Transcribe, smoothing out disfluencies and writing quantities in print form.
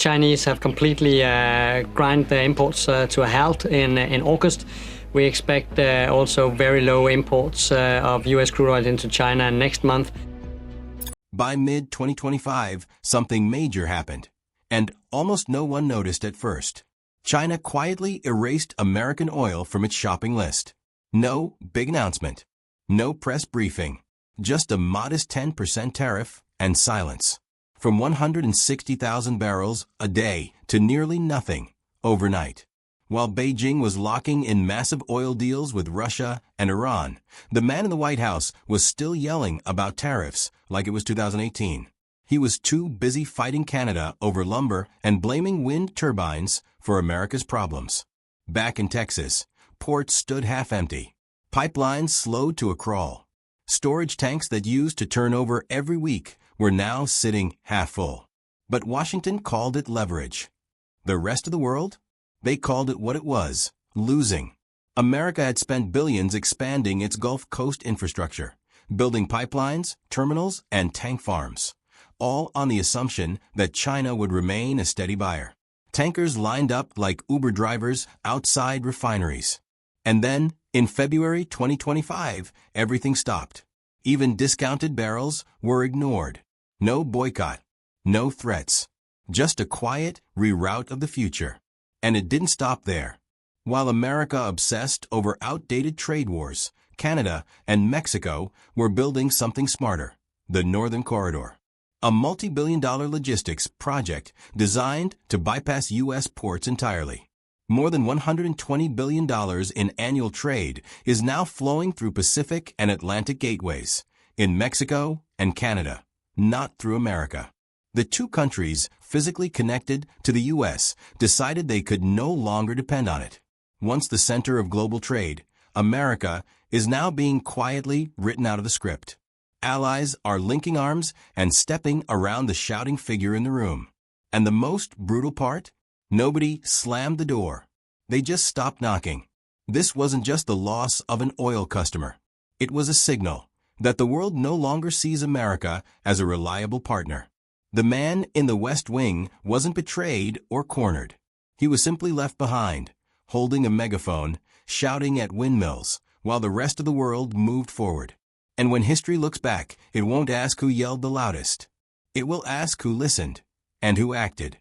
Chinese have completely grind the imports to a halt in August. We expect also very low imports of US crude oil into China next month. By mid-2025, something major happened, and almost no one noticed at first. China quietly erased American oil from its shopping list. No big announcement, no press briefing, just a modest 10% tariff and silence. From 160,000 barrels a day to nearly nothing overnight. While Beijing was locking in massive oil deals with Russia and Iran, the man in the White House was still yelling about tariffs like it was 2018. He was too busy fighting Canada over lumber and blaming wind turbines for America's problems. Back in Texas, ports stood half empty. Pipelines slowed to a crawl. Storage tanks that used to turn over every week were now sitting half full. But Washington called it leverage. The rest of the world? They called it what it was, losing. America had spent billions expanding its Gulf Coast infrastructure, building pipelines, terminals, and tank farms, all on the assumption that China would remain a steady buyer. Tankers lined up like Uber drivers outside refineries. And then, in February 2025, everything stopped. Even discounted barrels were ignored. No boycott, no threats, just a quiet reroute of the future. And it didn't stop there. While America obsessed over outdated trade wars, Canada and Mexico were building something smarter, the Northern Corridor. A multi-billion-dollar logistics project designed to bypass U.S. ports entirely. More than $120 billion in annual trade is now flowing through Pacific and Atlantic gateways, in Mexico and Canada, not through America. The two countries, physically connected to the U.S., decided they could no longer depend on it. Once the center of global trade, America is now being quietly written out of the script. Allies are linking arms and stepping around the shouting figure in the room. And the most brutal part? Nobody slammed the door. They just stopped knocking. This wasn't just the loss of an oil customer. It was a signal that the world no longer sees America as a reliable partner. The man in the West Wing wasn't betrayed or cornered. He was simply left behind, holding a megaphone, shouting at windmills, while the rest of the world moved forward. And when history looks back, it won't ask who yelled the loudest. It will ask who listened and who acted.